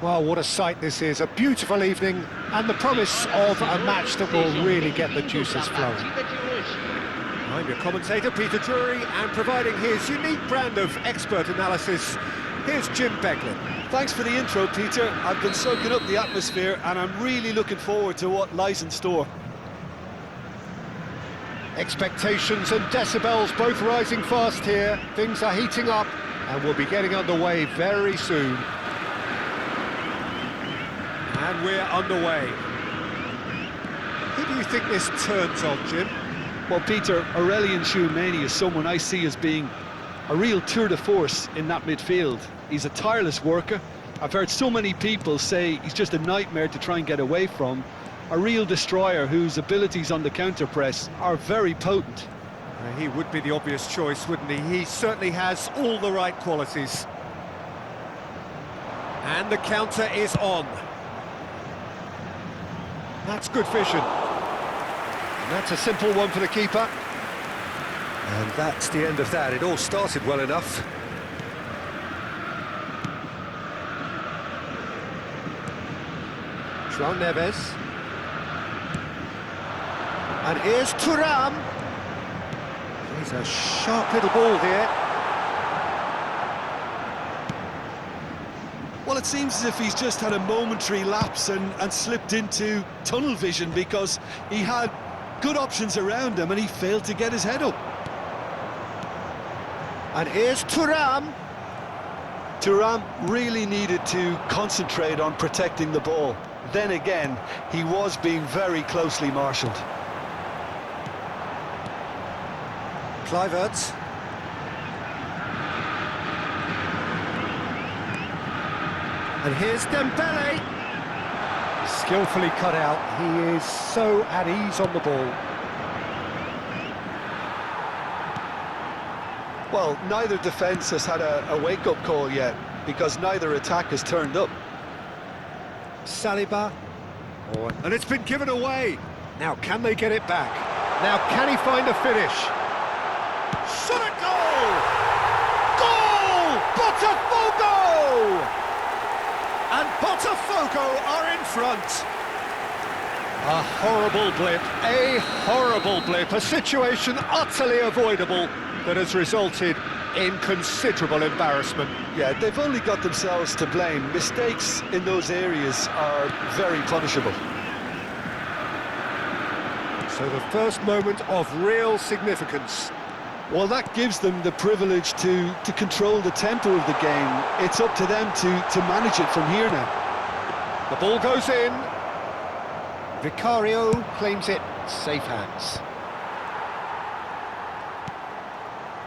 Well, what a sight this is, a beautiful evening, and the promise of a match that will really get the juices flowing. I'm your commentator, Peter Drury, and providing his unique brand of expert analysis, here's Jim Beglin. Thanks for the intro, Peter. I've been soaking up the atmosphere, and I'm really looking forward to what lies in store. Expectations and decibels both rising fast here. Things are heating up, and we'll be getting underway very soon. And we're underway. Who do you think this turns on, Jim? Well, Peter, Aurelien Tchouameni is someone I see as being a real tour de force in that midfield. He's a tireless worker. I've heard so many people say he's just a nightmare to try and get away from. A real destroyer whose abilities on the counter-press are very potent. He would be the obvious choice, wouldn't he? He certainly has all the right qualities. And the counter is on. That's good vision. And that's a simple one for the keeper. And that's the end of that. It all started well enough. João Neves. And here's Thuram. He's a sharp little ball here. Well, it seems as if he's just had a momentary lapse and slipped into tunnel vision, because he had good options around him and he failed to get his head up. And here's Thuram. Thuram really needed to concentrate on protecting the ball. Then again, he was being very closely marshalled. Kluivert. And here's Dembele. Skillfully cut out. He is so at ease on the ball. Well, neither defence has had a wake-up call yet, because neither attack has turned up. Saliba. Oh, and it's been given away. Now, can they get it back? Now, can he find a finish? Shot at goal! Goal! Botafogo! And Botafogo are in front. A horrible blip, a situation utterly avoidable that has resulted in considerable embarrassment. Yeah, they've only got themselves to blame. Mistakes in those areas are very punishable. So the first moment of real significance. Well, that gives them the privilege to control the tempo of the game. It's up to them to manage it from here now. The ball goes in. Vicario claims it. Safe hands.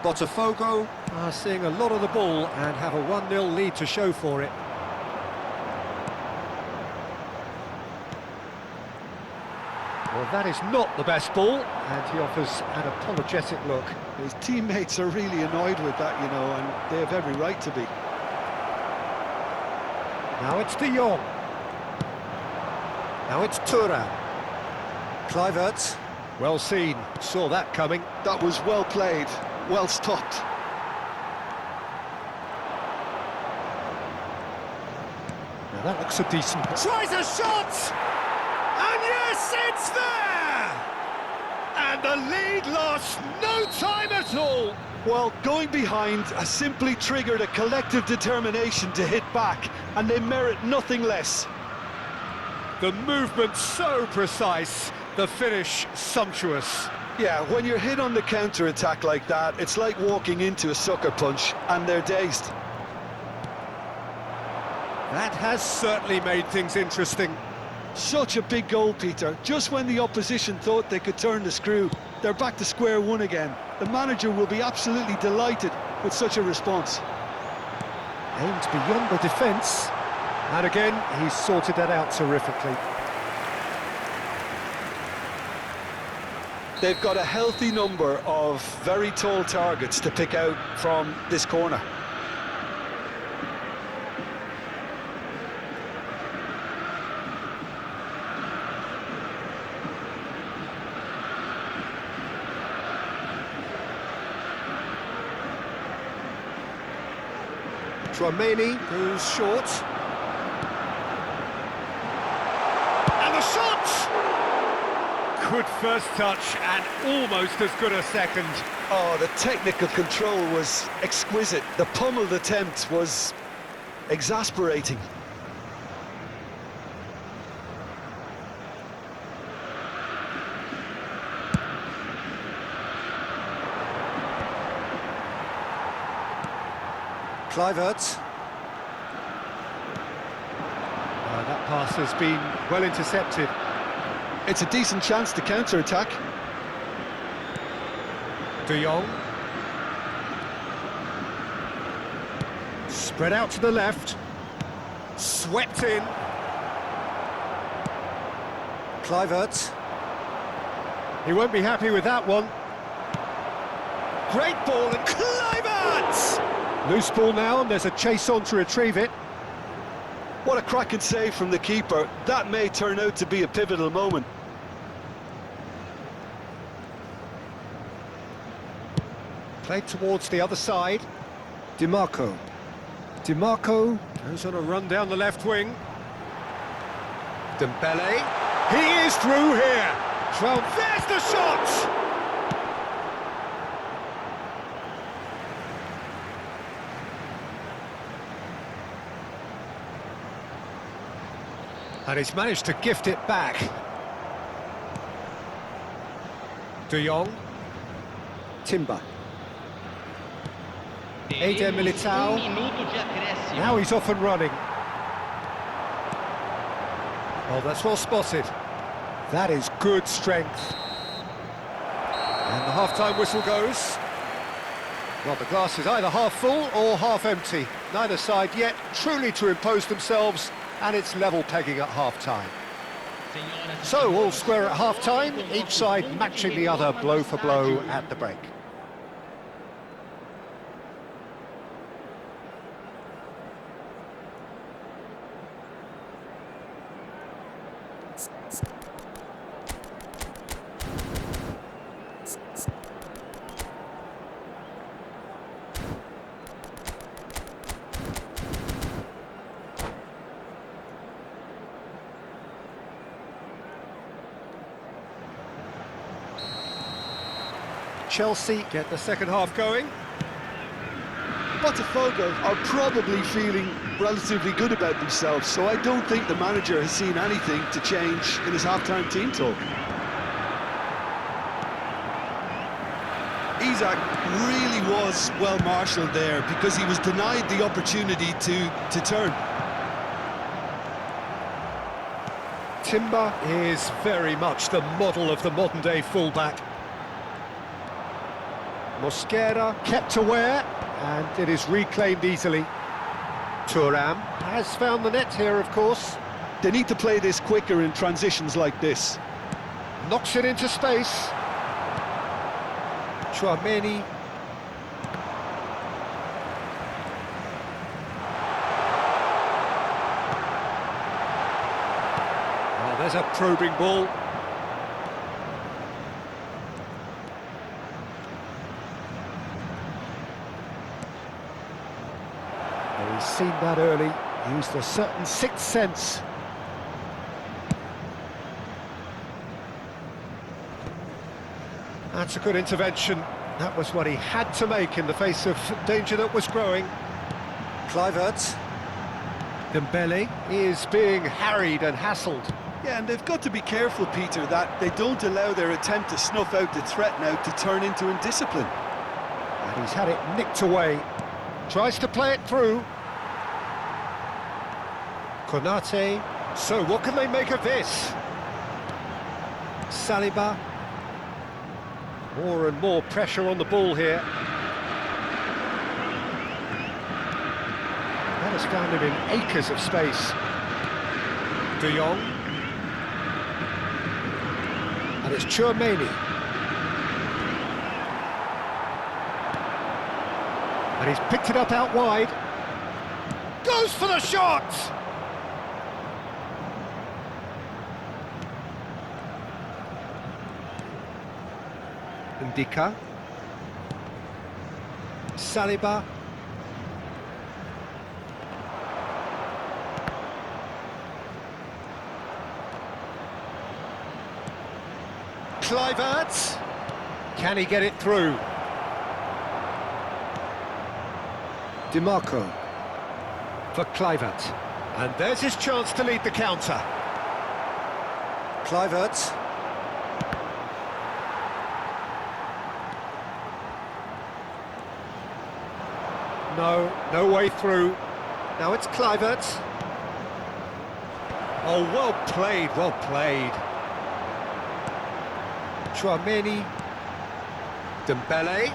Botafogo are seeing a lot of the ball and have a 1-0 lead to show for it. Well, that is not the best ball, and he offers an apologetic look. His teammates are really annoyed with that, you know, and they have every right to be. Now it's De Jong. Now it's Thuram. Kluivert. Well seen, saw that coming. That was well played, well stopped. Now that looks a decent... Tries a shot! And yes, it's there! And the lead lost no time at all! Well, going behind has simply triggered a collective determination to hit back, and they merit nothing less. The movement so precise, the finish sumptuous. Yeah, when you're hit on the counter-attack like that, it's like walking into a sucker punch, and they're dazed. That has certainly made things interesting. Such a big goal, Peter. Just when the opposition thought they could turn the screw, they're back to square one again. The manager will be absolutely delighted with such a response. Aimed beyond the defence. And again, he's sorted that out terrifically. They've got a healthy number of very tall targets to pick out from this corner. Tchouameni goes short. shot! Good first touch and almost as good a second. Oh, the technical control was exquisite. The pummeled attempt was exasperating. Kluivert. That pass has been well intercepted. It's a decent chance to counter-attack. De Jong. Spread out to the left. Swept in. Kluivert. He won't be happy with that one. Great ball and Kluivert! Loose ball now and there's a chase on to retrieve it. What a cracking save from the keeper. That may turn out to be a pivotal moment. Played towards the other side. DiMarco. DiMarco goes on a run down the left wing. Dembele. He is through here. There's the shot! And he's managed to gift it back. De Jong. Timber. Eder Militao. Now he's off and running. Oh, that's well spotted. That is good strength. And the half-time whistle goes. Well, the glass is either half full or half empty. Neither side yet truly to impose themselves, and it's level pegging at half-time. So, all square at half-time, each side matching the other blow for blow at the break. Chelsea get the second half going. Botafogo are probably feeling relatively good about themselves, so I don't think the manager has seen anything to change in his half-time team talk. Isak really was well marshalled there because he was denied the opportunity to turn. Timber is very much the model of the modern-day fullback. Mosquera kept aware, and it is reclaimed easily. Thuram has found the net here, of course. They need to play this quicker in transitions like this. Knocks it into space. Chouameni. Oh, there's a probing ball. He's seen that early, used a certain sixth sense. That's a good intervention. That was what he had to make in the face of danger that was growing. Kluivert. Dembele is being harried and hassled. Yeah, and they've got to be careful, Peter, that they don't allow their attempt to snuff out the threat now to turn into indiscipline. And he's had it nicked away. Tries to play it through. Konate. So what can they make of this? Saliba. More and more pressure on the ball here. That has found him in acres of space. De Jong. And it's Chouameni. And he's picked it up out wide. Goes for the shot! Ndika. Saliba. Kluivert. Can he get it through? DiMarco for Kluivert. And there's his chance to lead the counter. Kluivert. No way through. Now it's Kluivert. Oh, well played, well played. Chouameni. Dembele.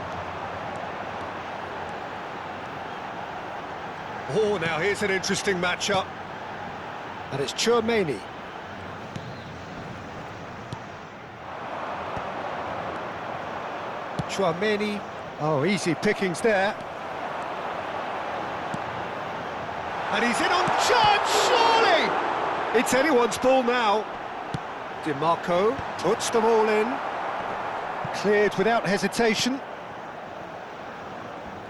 Oh, now here's an interesting matchup. And it's Chouameni. Chouameni. Oh, easy pickings there. And he's in on chance, surely! It's anyone's ball now. DiMarco puts them all in. Cleared without hesitation.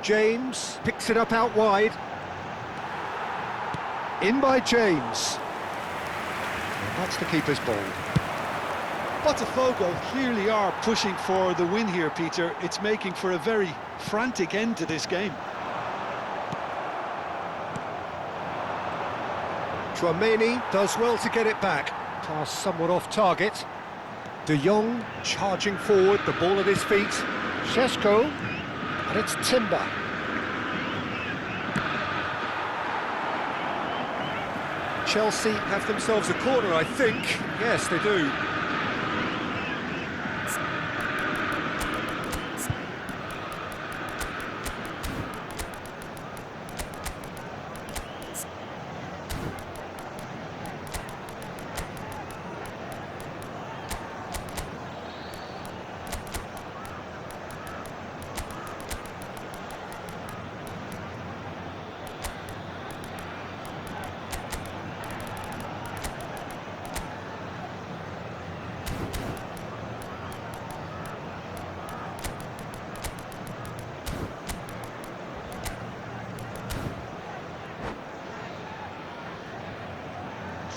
James picks it up out wide. In by James. And that's the keeper's ball. Botafogo clearly are pushing for the win here, Peter. It's making for a very frantic end to this game. Chouameni does well to get it back. Pass somewhat off target. De Jong charging forward, the ball at his feet. Šeško, and it's Timber. Chelsea have themselves a corner, I think. Yes, they do.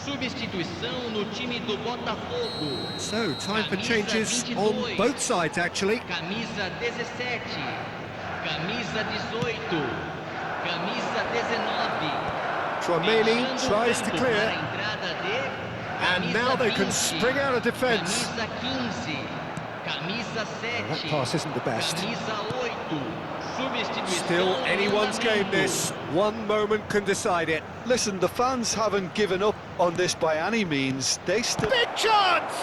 Substituição no time do Botafogo. So, time for changes on both sides, actually. Camisa 17, camisa 18, camisa 19. Chouameni tries to clear. And now they can spring out of defence. Camisa 15, camisa 7. That pass isn't the best. Camisa 8. Still anyone's game, this. One moment can decide it. Listen, the fans haven't given up on this by any means. They still... Big chance!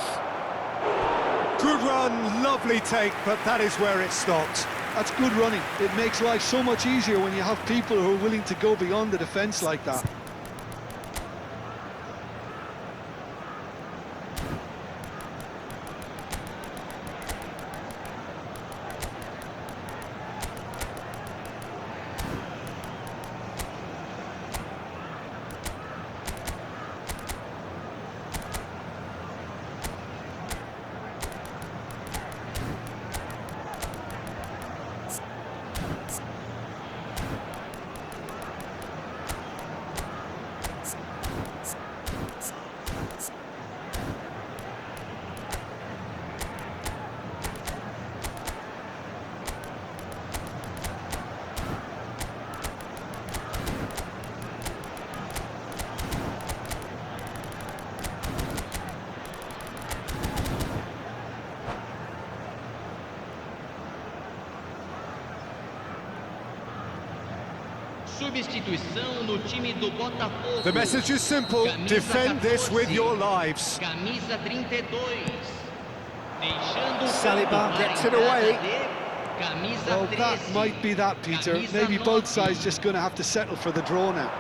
Good run, lovely take, but that is where it stopped. That's good running. It makes life so much easier when you have people who are willing to go beyond the defence like that. Substituição no time do Botafogo. The message is simple, Camisa defend this with 14, your lives. Camisa 32. Deixando o Saliba campo gets para it away. entrada de camisa Well, that 13. might be that, Peter. Camisa Maybe both 9. sides just going to have to settle for the draw now.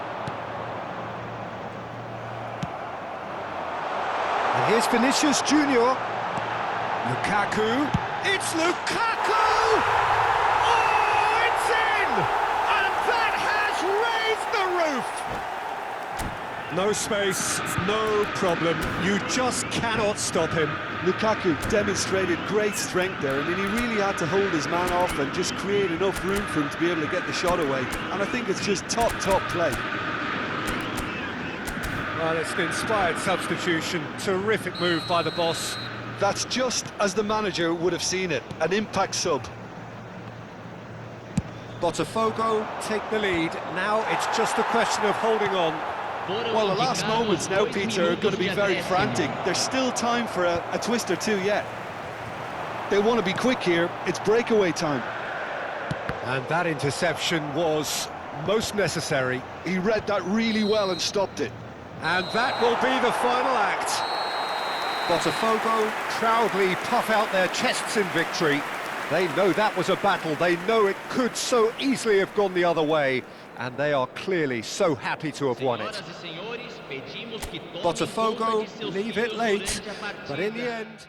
And here's Vinicius Junior. Lukaku. It's Lukaku! Oh, it's in! And that has raised the roof! No space, no problem. You just cannot stop him. Lukaku demonstrated great strength there. I mean, he really had to hold his man off and just create enough room for him to be able to get the shot away. And I think it's just top play. Well, it's an inspired substitution. Terrific move by the boss. That's just as the manager would have seen it, an impact sub. Botafogo take the lead. Now it's just a question of holding on. Well, the last moments now, Peter, are going to be very frantic. There's still time for a twist or two yet. They want to be quick here. It's breakaway time. And that interception was most necessary. He read that really well and stopped it. And that will be the final act. Botafogo proudly puff out their chests in victory. They know that was a battle. They know it could so easily have gone the other way. And they are clearly so happy to have won it. Botafogo leave it late, but in the end...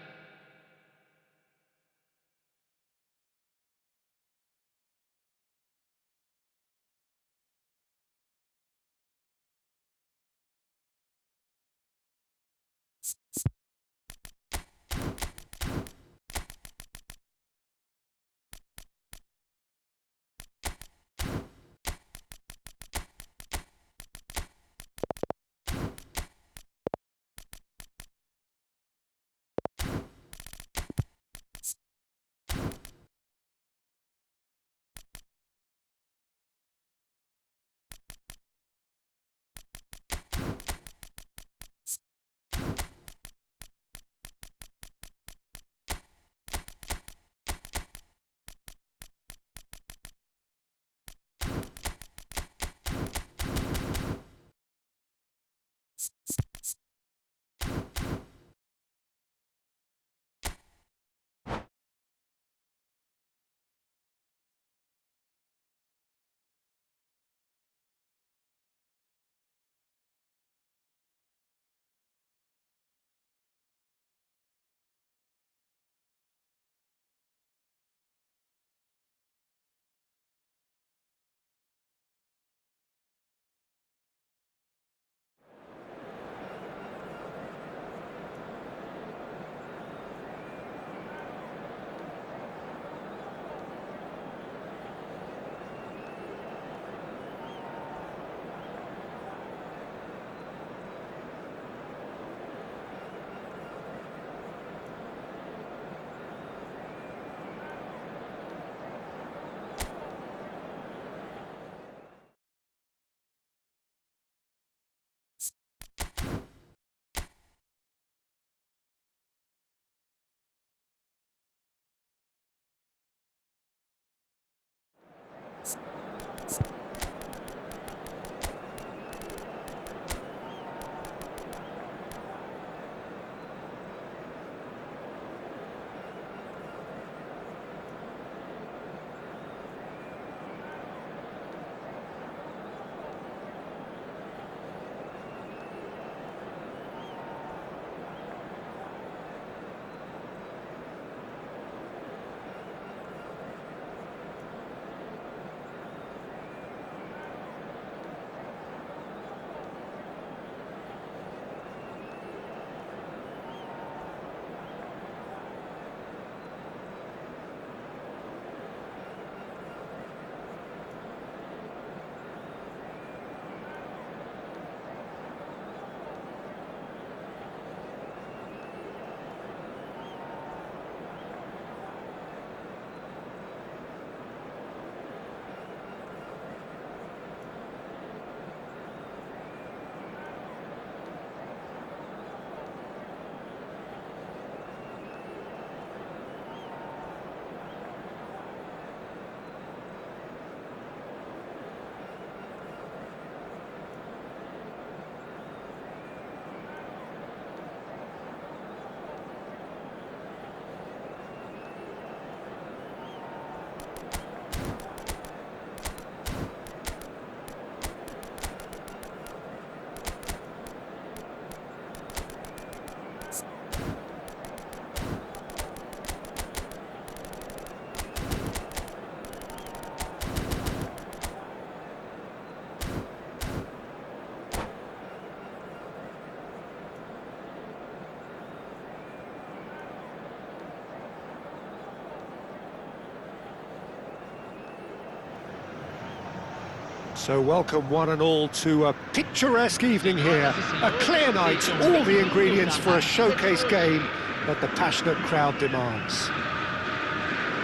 So welcome one and all to a picturesque evening here, a clear night, all the ingredients for a showcase game. but the passionate crowd demands.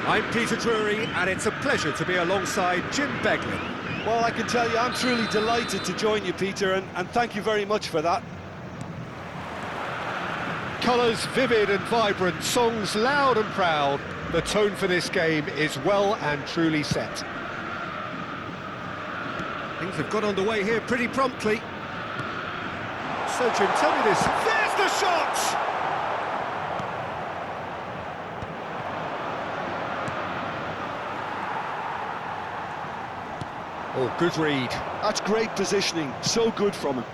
I'm Peter Drury, and it's a pleasure to be alongside Jim Beglin. Well, I can tell you, I'm truly delighted to join you, Peter, and thank you very much for that. Colours vivid and vibrant, songs loud and proud. The tone for this game is well and truly set. Things have got underway here pretty promptly. So, Jim, tell me this. There's the shot! Oh, good read. That's great positioning, so good from him.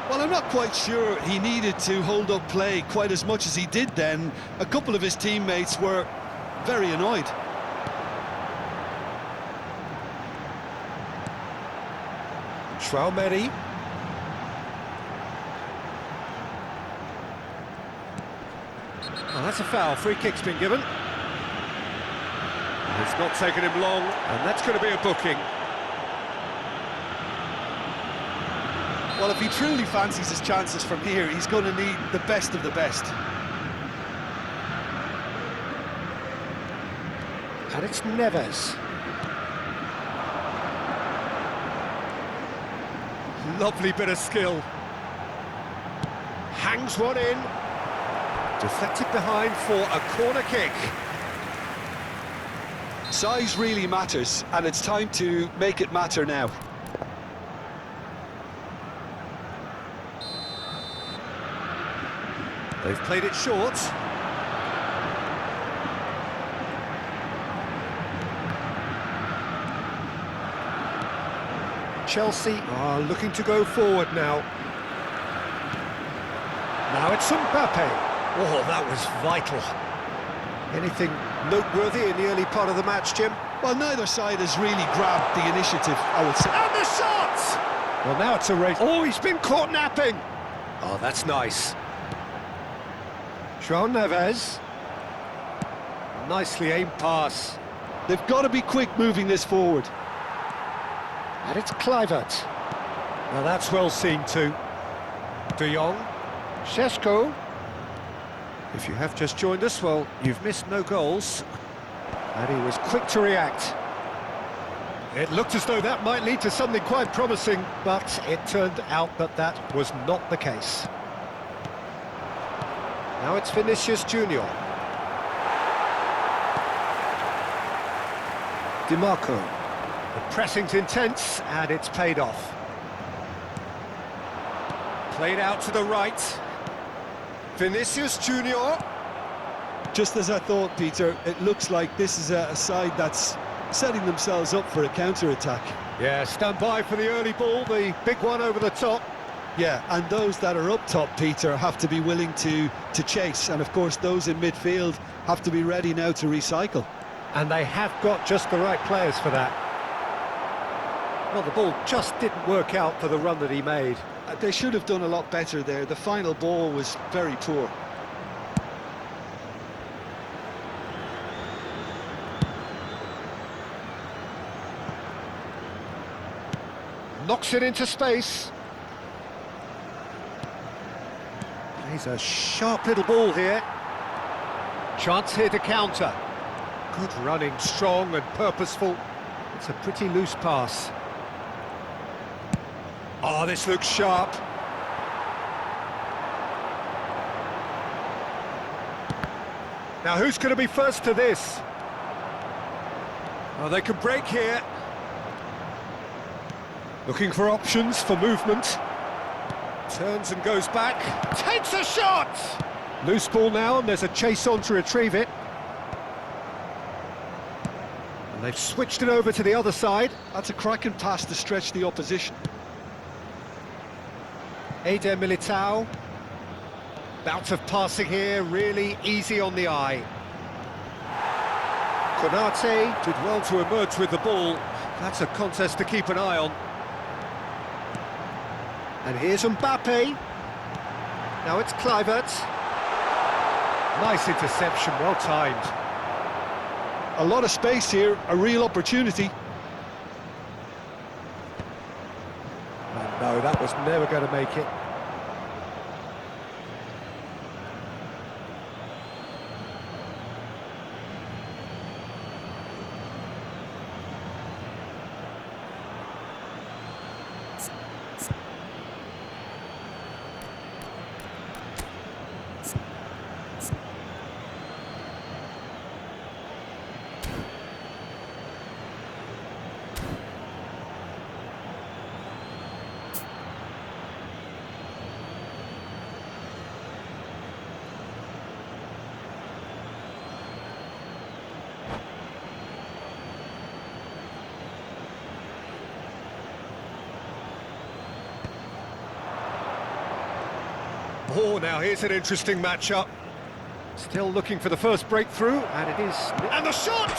Well, I'm not quite sure he needed to hold up play quite as much as he did then. A couple of his teammates were very annoyed. Traumeri. Oh, that's a foul. Free kick's been given. It's not taken him long, and that's going to be a booking. Well, if he truly fancies his chances from here, he's going to need the best of the best. And it's Neves. Lovely bit of skill. Hangs one in. Deflected behind for a corner kick. Size really matters, and it's time to make it matter now. They've played it short. Chelsea are looking to go forward now. Now it's Mbappe. Oh, that was vital. Anything noteworthy in the early part of the match, Jim? Well, neither side has really grabbed the initiative, I would say. And the shot! Well, now it's a race. Oh, he's been caught napping. Oh, that's nice. João Neves. Nicely aimed pass. They've got to be quick moving this forward. And it's Kluivert. Now that's well seen too. De Jong. Šeško. If you have just joined us, well, you've missed no goals. And he was quick to react. It looked as though that might lead to something quite promising, but it turned out that that was not the case. Now it's Vinicius Junior. Di Marco. The pressing's intense, and it's paid off. Played out to the right. Vinicius Junior. Just as I thought, Peter, it looks like this is a side that's setting themselves up for a counter-attack. Yeah, stand by for the early ball, the big one over the top. Yeah, and those that are up top, Peter, have to be willing to chase. And, of course, those in midfield have to be ready now to recycle. And they have got just the right players for that. Well, the ball just didn't work out for the run that he made. They should have done a lot better there. The final ball was very poor. Knocks it into space. Plays a sharp little ball here. Chance here to counter. Good running, strong and purposeful. It's a pretty loose pass. Oh, this looks sharp. Now, who's going to be first to this? Oh, they can break here. Looking for options for movement. Turns and goes back. Takes a shot! Loose ball now, and there's a chase on to retrieve it. And they've switched it over to the other side. That's a cracking pass to stretch the opposition. Eder Militao. Bout of passing here, really easy on the eye. Konate did well to emerge with the ball. That's a contest to keep an eye on. And here's Mbappe. Now it's Kluivert. Nice interception, well timed. A lot of space here, a real opportunity. Oh, no, that was never going to make it. Oh, now here's an interesting matchup. Still looking for the first breakthrough, and it is... And the shot!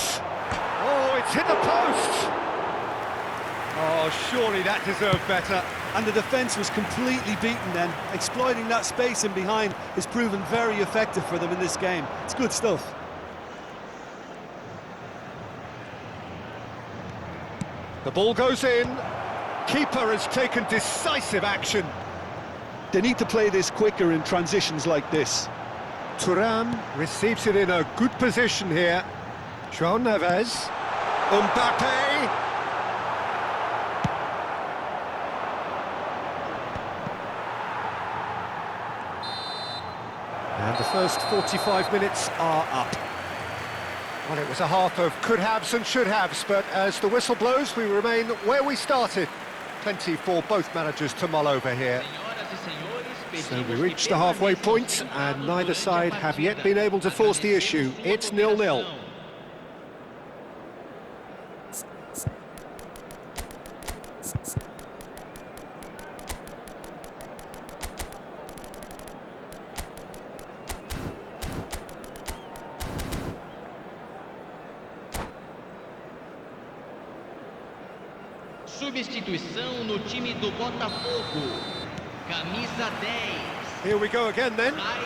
Oh, it's hit the post! Oh, surely that deserved better. And the defence was completely beaten then. Exploiting that space in behind has proven very effective for them in this game. It's good stuff. The ball goes in. Keeper has taken decisive action. They need to play this quicker in transitions like this. Thuram receives it in a good position here. João Neves. Mbappe. And the first 45 minutes are up. Well, it was a half of could-haves and should-haves, but as the whistle blows, we remain where we started. Plenty for both managers to mull over here. So we reached the halfway point, and neither side have yet been able to force the issue. It's 0-0. Substituição no time do Botafogo. Camisa 10. Here we go again then. Sai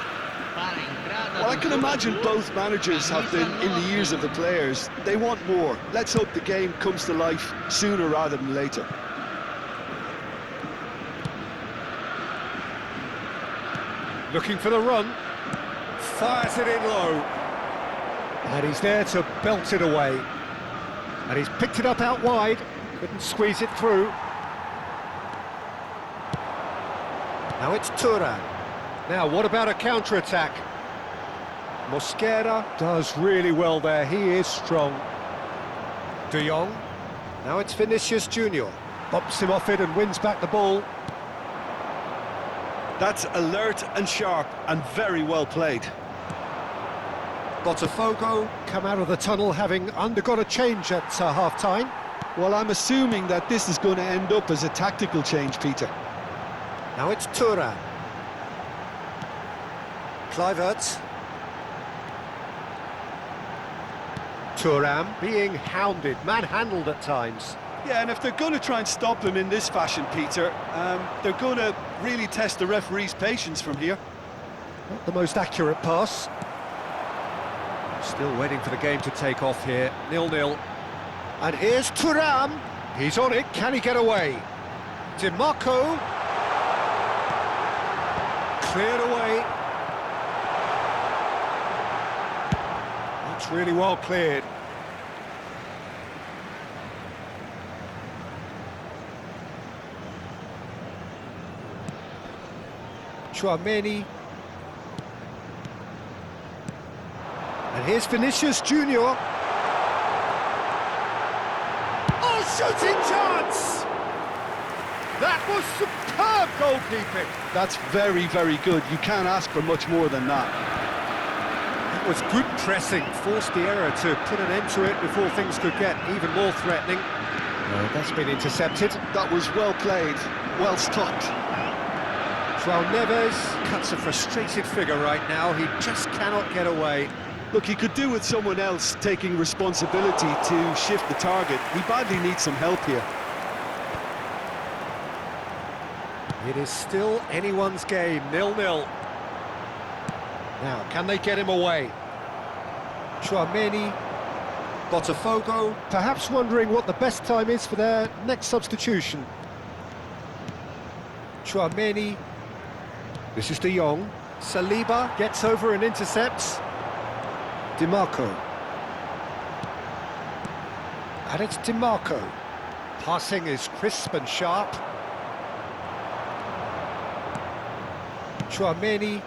para a entrada Well, I do can imagine jogador, both managers have been in the ears of the players. They want more. Let's hope the game comes to life sooner rather than later. Looking for the run. Fires it in low. And he's there to belt it away. And he's picked it up out wide. Couldn't squeeze it through. Now it's Thuram. Now, what about a counter-attack? Mosquera does really well there. He is strong. De Jong. Now it's Vinicius Junior. Bumps him off it and wins back the ball. That's alert and sharp and very well played. Botafogo come out of the tunnel having undergone a change at half-time. Well, I'm assuming that this is going to end up as a tactical change, Peter. Now it's Thuram. Kluivert. Thuram being hounded, manhandled at times. Yeah, and if they're going to try and stop him in this fashion, Peter, they're going to really test the referee's patience from here. Not the most accurate pass. Still waiting for the game to take off here. 0-0. And here's Thuram. He's on it. Can he get away? DiMarco. Cleared away. That's really well cleared. Tchouaméni. And here's Vinicius Junior. Oh, shooting chance! That was superb goalkeeping. That's very, very good. You can't ask for much more than that. That was good pressing, forced the error to put an end to it before things could get even more threatening. That's been intercepted. That was well played, well stopped. João Neves cuts a frustrated figure right now. He just cannot get away. Look, he could do with someone else taking responsibility to shift the target. He badly needs some help here. It is still anyone's game, 0-0. Now, can they get him away? Tchouaméni, Botafogo, perhaps wondering what the best time is for their next substitution. Tchouaméni, this is De Jong. Saliba gets over and intercepts. DiMarco. And it's DiMarco. Passing is crisp and sharp. Tchouaméni.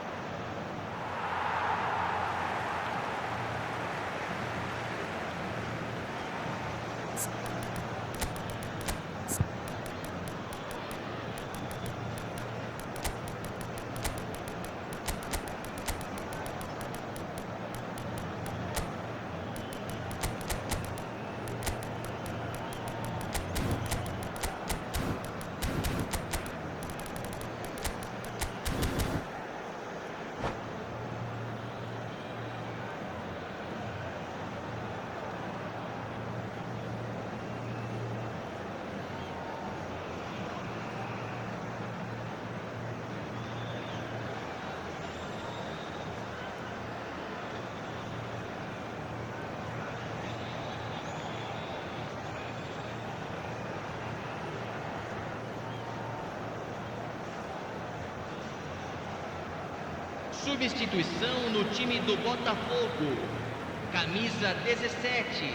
Substituição no time do Botafogo. Camisa 17.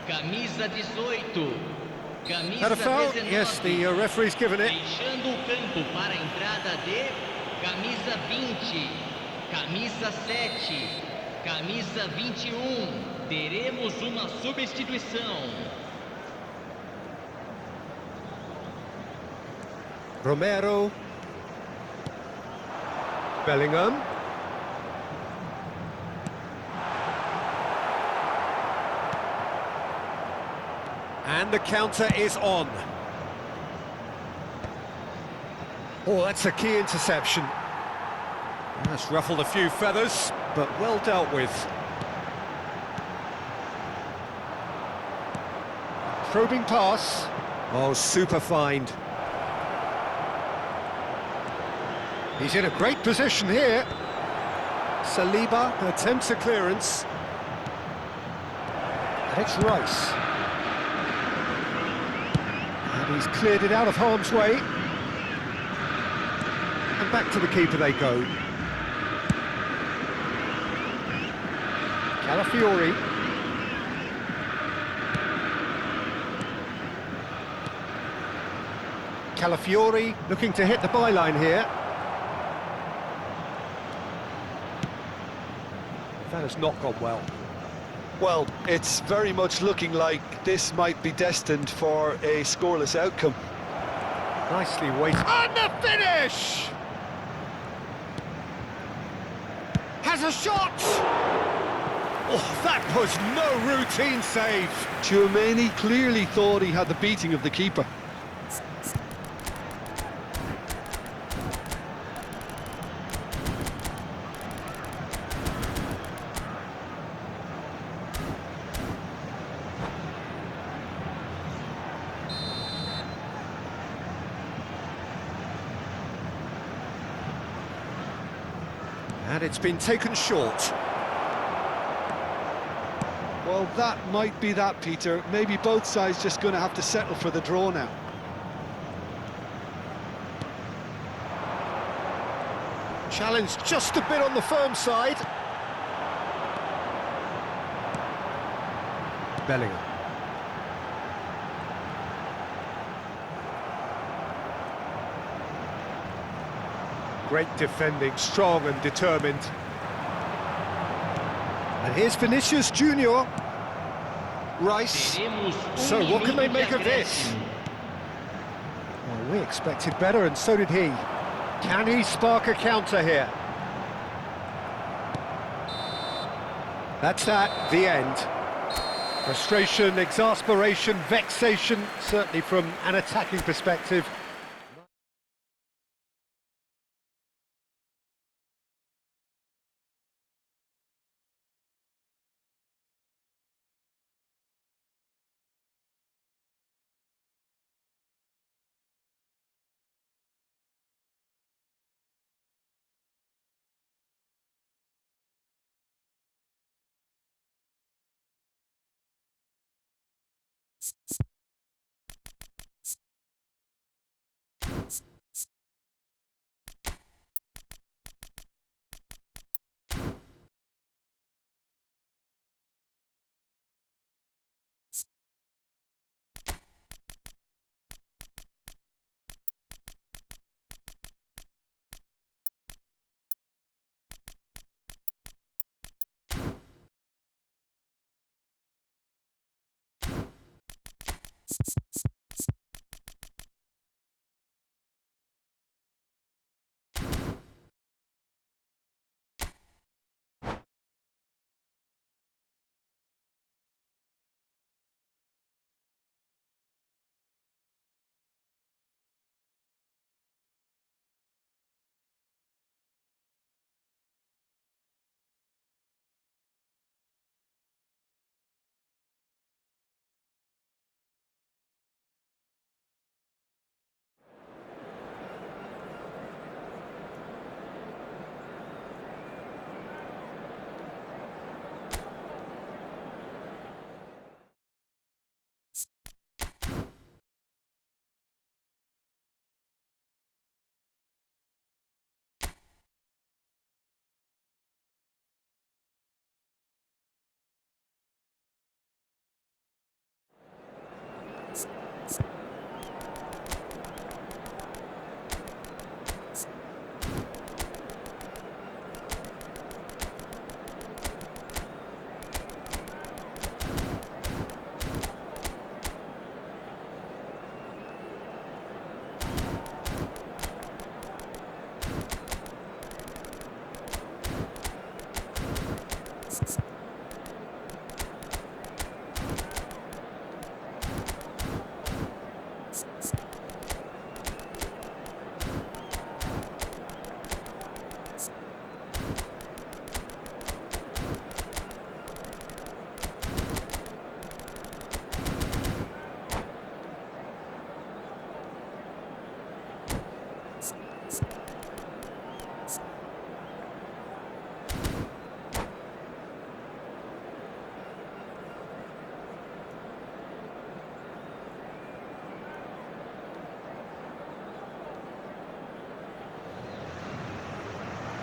Camisa 18. Camisa Had a foul? 19. Yes, the referee's given it. Deixando o campo para a entrada de camisa 20. Camisa 7. Camisa 21. Teremos uma substituição. Romero. Bellingham. And the counter is on. Oh, that's a key interception. That's ruffled a few feathers, but well dealt with. Probing pass. Oh, super find. He's in a great position here. Saliba attempts a clearance. And it's Rice. And he's cleared it out of harm's way. And back to the keeper they go. Calafiori. Calafiori looking to hit the byline here. That has not gone well. Well, it's very much looking like this might be destined for a scoreless outcome. Nicely weighted. And the finish! Has a shot! Oh, that was no routine save. Tchouaméni clearly thought he had the beating of the keeper. And it's been taken short. Well, that might be that, Peter. Maybe both sides just going to have to settle for the draw now. Challenge just a bit on the firm side. Bellingham. Great defending, strong and determined. And here's Vinicius Junior. Rice. So what can they make of this? Well, we expected better, and so did he. Can he spark a counter here? That's that, the end. Frustration, exasperation, vexation, certainly from an attacking perspective.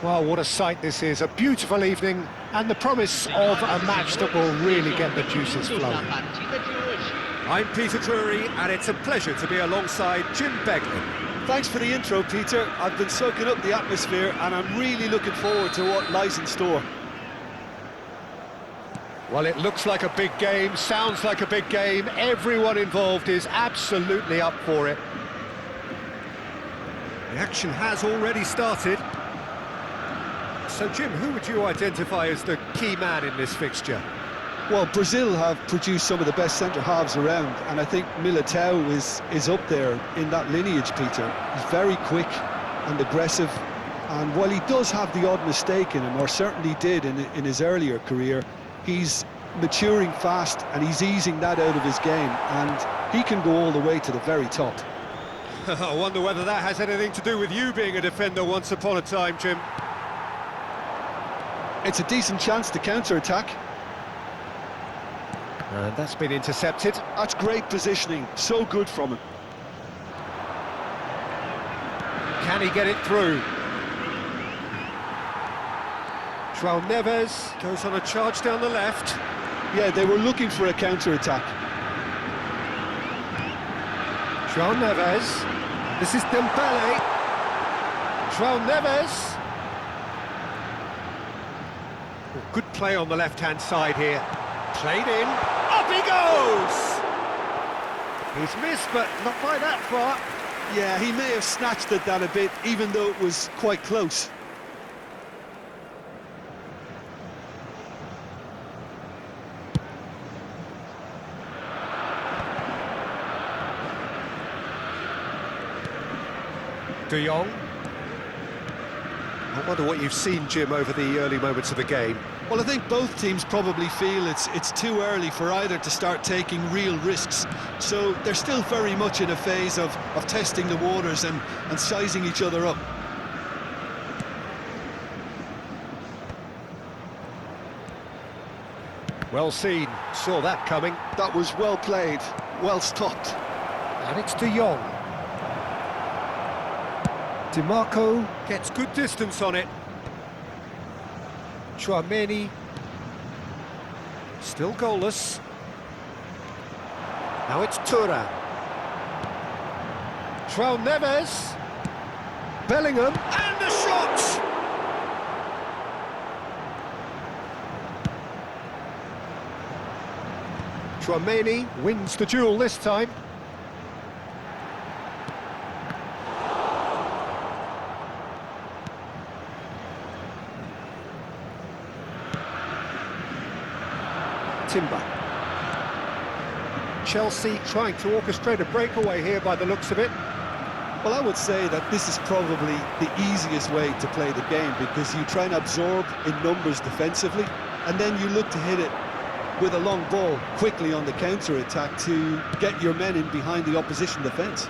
Well, what a sight this is. A beautiful evening and the promise of a match that will really get the juices flowing. I'm Peter Drury, and it's a pleasure to be alongside Jim Beglin. Thanks for the intro, Peter. I've been soaking up the atmosphere and I'm really looking forward to what lies in store. Well, it looks like a big game, sounds like a big game. Everyone involved is absolutely up for it. The action has already started. So, Jim, who would you identify as the key man in this fixture? Well, Brazil have produced some of the best centre-halves around, and I think Militao is up there in that lineage, Peter. He's very quick and aggressive, and while he does have the odd mistake in him, or certainly did in his earlier career, he's maturing fast and he's easing that out of his game, and he can go all the way to the very top. I wonder whether that has anything to do with you being a defender once upon a time, Jim. It's a decent chance to counter-attack. And that's been intercepted. That's great positioning, so good from him. Can he get it through? João Neves Goes on a charge down the left. Yeah, they were looking for a counter-attack. João Neves. This is Dembele. João Neves. Oh, good play on the left-hand side here. Played in. Up he goes! He's missed, but not by that far. Yeah, he may have snatched at that a bit, even though it was quite close. De Jong. I wonder what you've seen, Jim, over the early moments of the game. Well, I think both teams probably feel it's too early for either to start taking real risks. So they're still very much in a phase of testing the waters and sizing each other up. Well seen, saw that coming. That was well played, well stopped. And it's De Jong. Di Marco. Gets good distance on it. Tchouaméni. Still goalless. Now it's Thuram. João Neves. Bellingham. And the shot! Tchouaméni wins the duel this time. Timber. Chelsea trying to orchestrate a breakaway here by the looks of it. Well, I would say that this is probably the easiest way to play the game, because you try and absorb in numbers defensively, and then you look to hit it with a long ball quickly on the counter-attack to get your men in behind the opposition defence.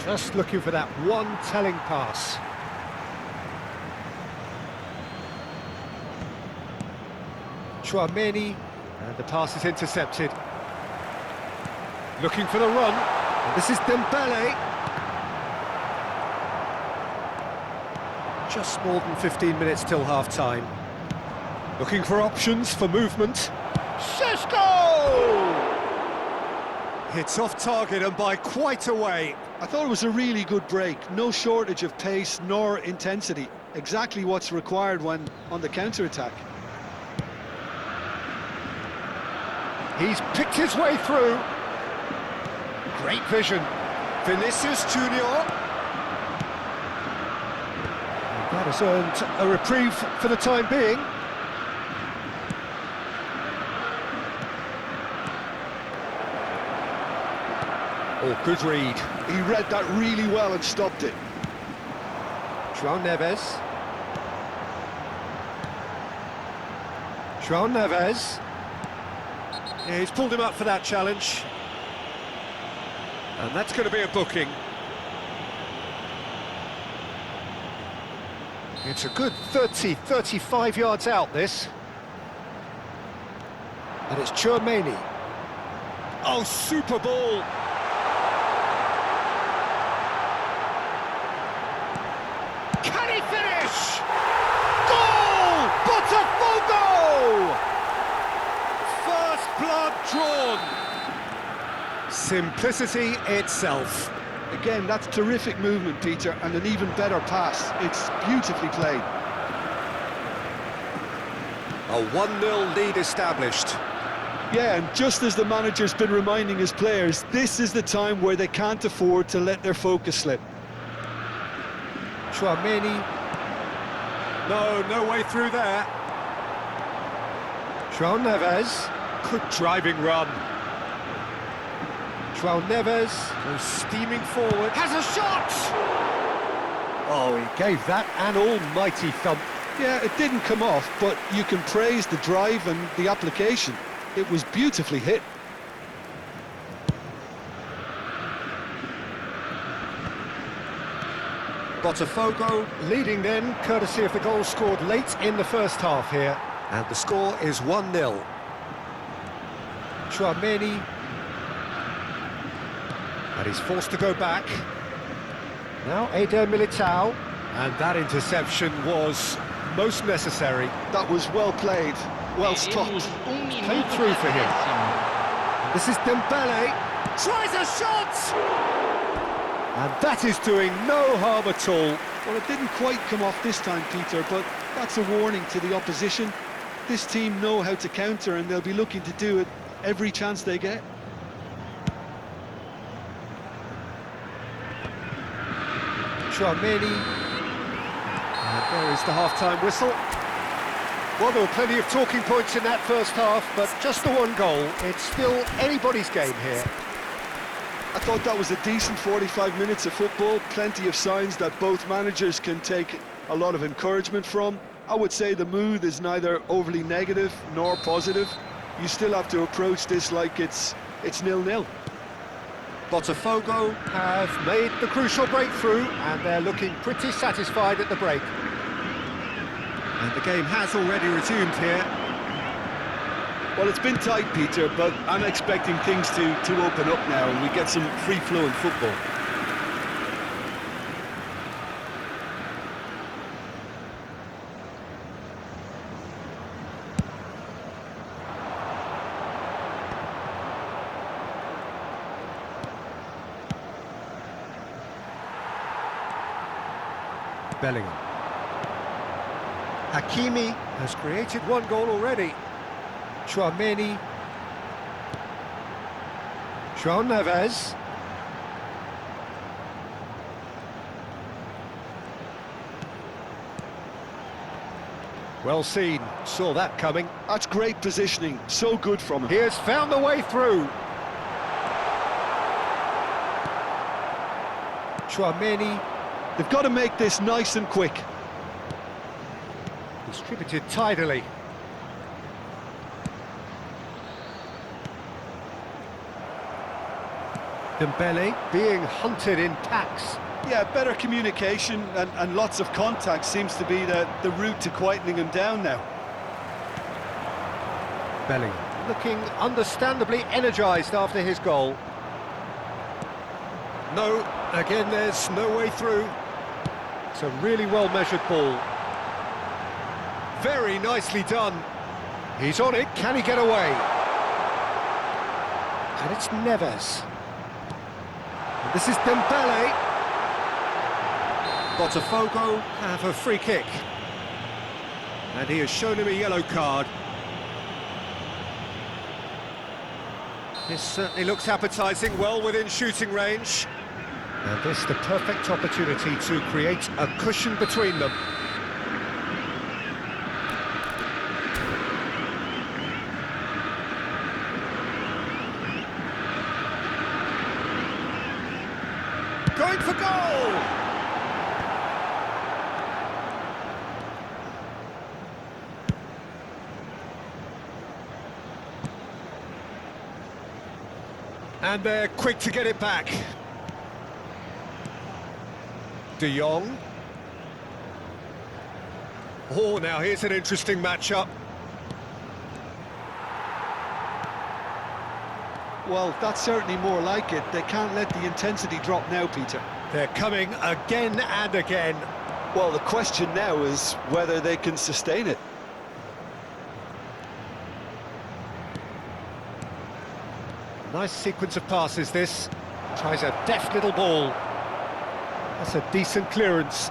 Just looking for that one telling pass. Tchouaméni, and the pass is intercepted. Looking for the run, and this is Dembele. Just more than 15 minutes till half-time. Looking for options for movement. Šeško! It's off target and by quite a way. I thought it was a really good break. No shortage of pace nor intensity. Exactly what's required when on the counter-attack. He's picked his way through. Great vision. Vinicius Junior. That has earned a reprieve for the time being. Oh, good read. He read that really well and stopped it. João Neves. João Neves. Yeah, he's pulled him up for that challenge. And that's going to be a booking. It's a good 35 yards out, this. And it's Chouameni. Oh, super ball. Can he finish? Goal! Botafogo! First blood drawn. Simplicity itself. Again, that's terrific movement, Peter, and an even better pass. It's beautifully played. A 1-0 lead established. Yeah, and just as the manager's been reminding his players, this is the time where they can't afford to let their focus slip. Chouameni. No way through there. João Neves. Good driving run. João Neves goes steaming forward. Has a shot! Oh, he gave that an almighty thump. Yeah, it didn't come off, but you can praise the drive and the application. It was beautifully hit. Botafogo leading then, courtesy of the goal scored late in the first half here. And the score is 1-0. Chouameni. And he's forced to go back. Now Eder Militao. And that interception was most necessary. That was well played, well stopped. Played through for him. This is Dembele. Tries a shot! And that is doing no harm at all. Well, it didn't quite come off this time, Peter, but that's a warning to the opposition. This team know how to counter, and they'll be looking to do it every chance they get. Chouameni. And there is the half-time whistle. Well, there were plenty of talking points in that first half, but just the one goal. It's still anybody's game here. I thought that was a decent 45 minutes of football, plenty of signs that both managers can take a lot of encouragement from. I would say the mood is neither overly negative nor positive. You still have to approach this like it's 0-0. Botafogo have made the crucial breakthrough, and they're looking pretty satisfied at the break. And the game has already resumed here. Well, it's been tight, Peter, but I'm expecting things to open up now and we get some free-flowing football. Bellingham. Hakimi has created one goal already. Chouameni. João Neves. Well seen, saw that coming. That's great positioning, so good from him. He has found the way through. Chouameni. They've got to make this nice and quick. Distributed tidily. Dembele being hunted in packs. Yeah, better communication and lots of contact seems to be the route to quietening him down now. Bellingham looking understandably energised after his goal. No, again there's no way through. It's a really well-measured ball. Very nicely done. He's on it, can he get away? And it's Neves. And this is Dembele. Botafogo have a free kick. And he has shown him a yellow card. This certainly looks appetising, well within shooting range. And this the perfect opportunity to create a cushion between them. And they're quick to get it back. De Jong. Oh, now here's an interesting matchup. Well, that's certainly more like it. They can't let the intensity drop now, Peter. They're coming again and again. Well, the question now is whether they can sustain it. Nice sequence of passes, this. Tries a deft little ball. That's a decent clearance.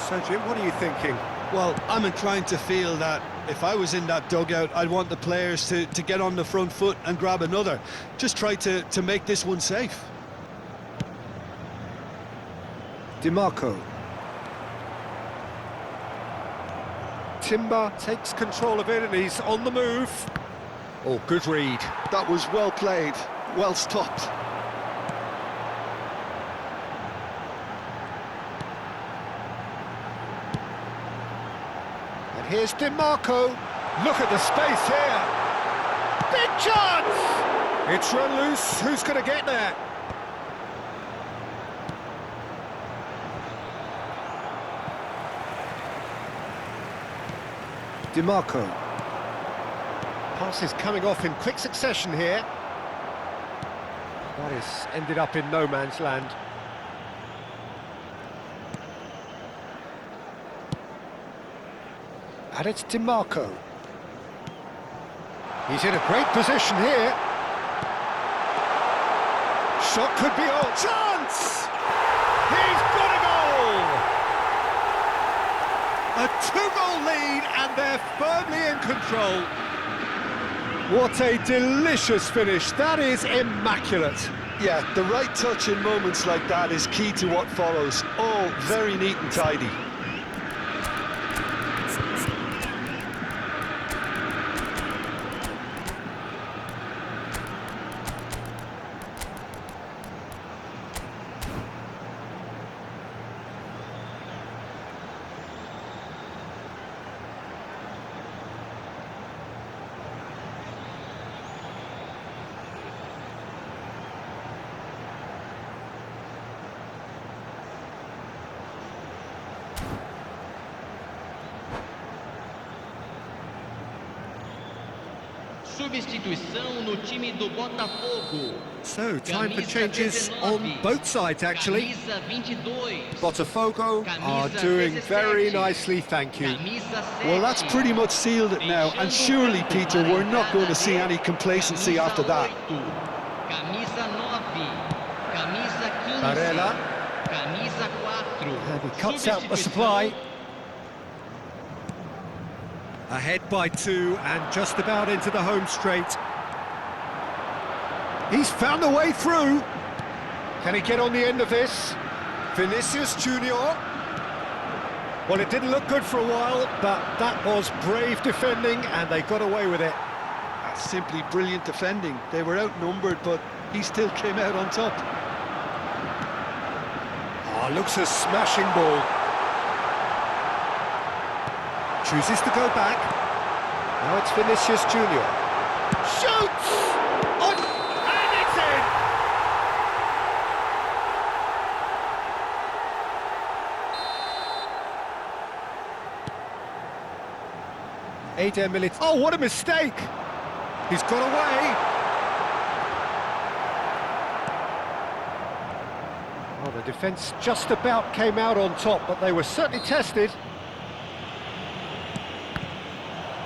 So, Jim, what are you thinking? Well, I'm inclined to feel that if I was in that dugout, I'd want the players to get on the front foot and grab another. Just try to make this one safe. DiMarco. Timber takes control of it and he's on the move. Oh, good read. That was well played, well stopped. And here's DiMarco. Look at the space here. Big chance! It's run loose. Who's going to get there? DiMarco. Passes coming off in quick succession here. That has ended up in no man's land. And it's DiMarco. He's in a great position here. Shot could be on. Chance! He's got a goal! A two-goal lead and they're firmly in control. What a delicious finish. That is immaculate. Yeah, the right touch in moments like that is key to what follows. All very neat and tidy. Substituição no time do Botafogo. So, time for Camisa changes 19, on both sides, actually. Camisa 22. Botafogo are Camisa doing 17. very nicely, thank you. Camisa Well, that's 7. pretty much sealed it now, and surely, Peter, we're not going to see any complacency after that. Camisa 9. Camisa 15. Barella. Camisa 4. And he cuts out the supply. Ahead by 2 and just about into the home straight. He's found a way through. Can he get on the end of this? Vinicius Junior. Well, it didn't look good for a while, but that was brave defending and they got away with it. That's simply brilliant defending. They were outnumbered, but he still came out on top. Oh, looks a smashing ball. Chooses to go back. Now it's Vinicius Junior. Shoots! On! And it's in! Eder Militao. Oh, what a mistake! He's got away. Well, the defence just about came out on top, but they were certainly tested.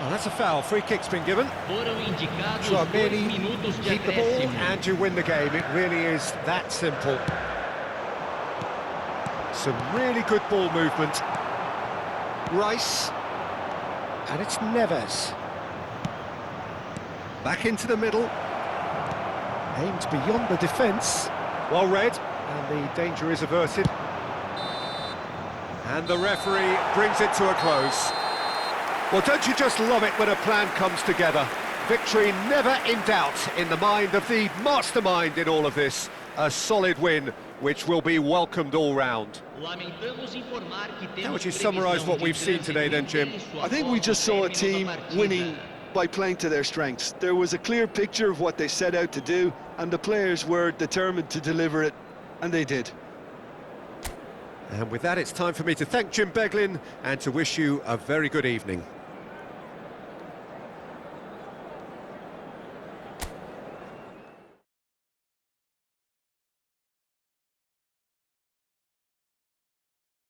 Oh, that's a foul. Free kick's been given. Foram indicados So 2 merely minutos de keep the ball acréscimo. and you win the game. It really is that simple. Some really good ball movement. Rice. And it's Neves. Back into the middle. Aimed beyond the defence. Well read. And the danger is averted. And the referee brings it to a close. Well, don't you just love it when a plan comes together? Victory never in doubt in the mind of the mastermind in all of this. A solid win, which will be welcomed all round. Lamentamos informar que How would temos you summarise previsão what de we've seen today then, Jim? transferir sua I think we just saw a bola ao team término da partida. winning by playing to their strengths. There was a clear picture of what they set out to do, and the players were determined to deliver it, and they did. And with that, it's time for me to thank Jim Beglin and to wish you a very good evening.